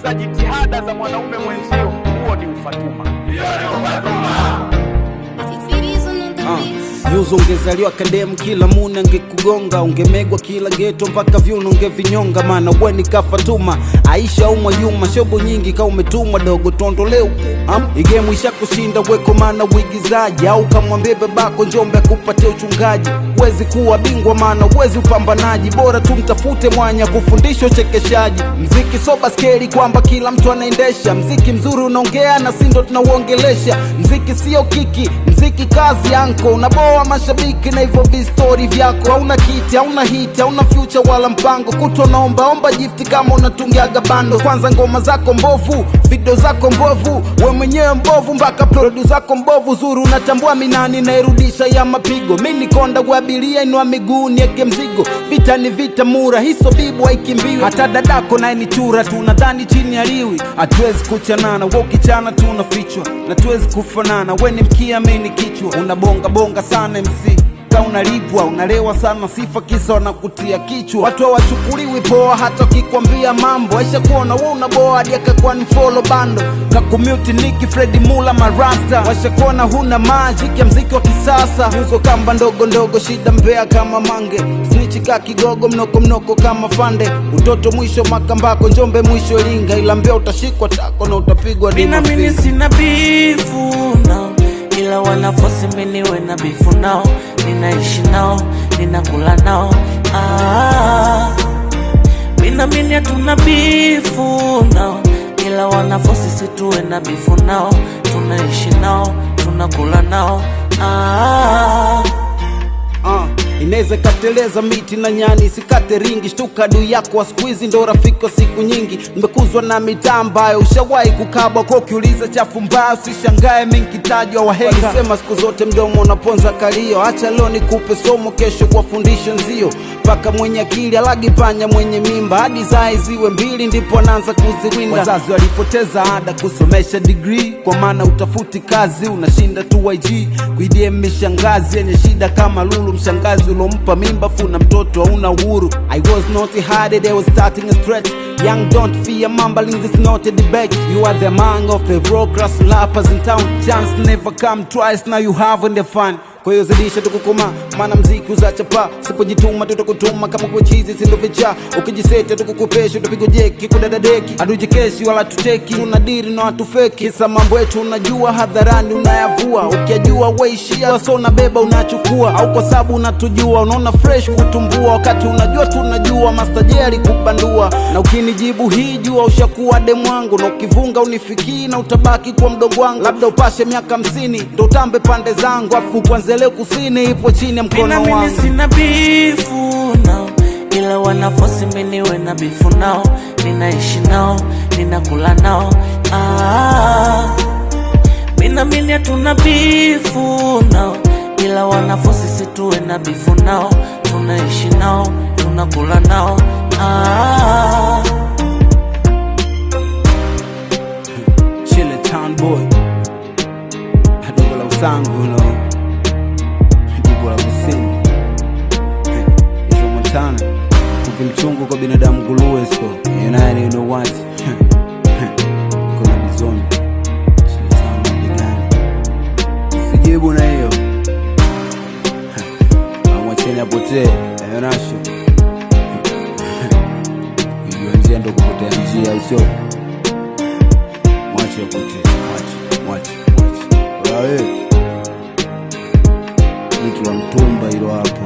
kupuuza jitihada za mwanaume mwenzio, huo ni ufatuma. Yuzo ungezaliwa kademu kila muna ngekugonga, ungemegwa kila geto mpaka vyuno ungevinyonga, maana we ni kafatuma. Aisha umwa yuma shobo nyingi ka umetumwa dogo tondoleu igemu isha kushinda weko maana uigizaji, au kamwambie babako Njombe akupatie uchungaji. Wezi kuwa bingwa maana wezi upambanaji, bora tumtafute mwanya kufundisha uchekeshaji. Mziki so baskeli kwamba kila mtu anaendesha, mziki mzuri unaongea na sindo tunauongelesha. Mziki sio kiki, mziki kazi yanko, unaboa mashabiki na hivyo vistori vyako. Hauna kiti, hauna hiti, hauna future wala mpango, kutonaomba omba gift kama unatungiaga bando. Kwanza ngoma zako mbovu, video zako mbovu, we mwenyewe mbovu, mpaka produce zako mbovu. Zuru unatambua minani na irudisha ya mapigo, mini konda guabilia inua miguu nieke mzigo. Vita ni vita mura, hiso bibu haikimbiwi, hata dadako na ni chura tu nadhani chini aliwi. Hatuwezi kuchanana, wewe ukichana tu unafichwa, na tuwezi kufanana, we ni mkia mimi kichwa. Unabonga bonga sana MC, unalipwa unalewa sana sifa kisa wanakutia kichwa. Watu hawachukuliwi poa hata kikwambia mambo, aisha kuona wewe unaboa hadi akakuwa ni follow bando. Kakumute Nicki Freddy Mula marasta, washa kuona huna magic ya mziki wa kisasa. Yuzo kamba ndogo ndogo shida mbea kama mange, snitch ka kigogo mnoko mnoko kama fande. Utoto mwisho Makambako Njombe mwisho Iringa, ila mbea utashikwa tako na utapigwa dima. Mimi sina bifu no, ila wanafosi miniwe na bifu nao. Ninaishi nao, ninakula nao. Mini hatuna bifu nao, ila wanafosi situwe na bifu nao. Tunaishi nao, tunakula nao. Ineze kateleza miti na nyani, sikate ringi, shtuka adui yako wa siku hizi ndo rafiki wa siku nyingi. Nimekuzwa na mitaa ambayo ushawahi kukabwa, kwa ukiuliza chafu mbaya usishangae mimi nikitajwa wahenga. Sema siku zote mdomo unaponza kalio, acha leo nikupe somo kesho kuwafundisha nzio. Paka mwenye akili alagi panya mwenye mimba, hadi zai ziwe mbili ndipo anaanza kuziwinda. Wazazi walipoteza ada kusomesha degree, kwa maana utafuti kazi unashinda tu YG. Kuidie mishangazi yenye shida kama Lulu, mshangazi ulompa mimba funa mtoto hauna uhuru. I was not hard, they was starting a stretch. Young don't fear mumbling, this not a debate. You are the man of the raw grass rappers in town. Chance never come twice, now you have the fun. Kwa hiyo zidisha tukukuma, maana mziki uzachapa. Sipojituma tutakutuma kama kwa chizi sindo vicha. Ukijisete tukukupesha utapigo jeki kudada deki. Adujekeshi wala tuteki, tunadiri na watu feki. Kisa mambo yetu unajua hadharani unayavua. Ukiajua weishia waso na beba unachukua. Au kwa sabu unatujua unaona fresh kutumbua, wakati unajua tunajua mastajeri kubandua. Na ukinijibu hii jua ushakuwa demu wangu, na ukivunga unifikii na utabaki kwa mdogo wangu. Labda upashe miaka 50 ndo utambe pande zangu, afu kwanza leo kusini ipo chini ya mkono wangu. Mimi sina bifu nao, ila wanafosi miniwe na bifu nao. Ninaishi nao, ninakula nao. Mimi hatuna bifu nao, ila wanafosi situwe na bifu nao. Tunaishi nao, tunakula nao. Chile town boy, adogo la usangu no, jibu la kusini Isho Montana, kukimchungu kwa binadamu guluwe so yenayani you know what. Kuna bizoni Chile town mbigani, sijibu na hiyo mwacheni apotee ayonasho. Ijua njia ndo kupotea njia usio, mwache apotee, mwache wawe mtu wa mtumba ilo hapo.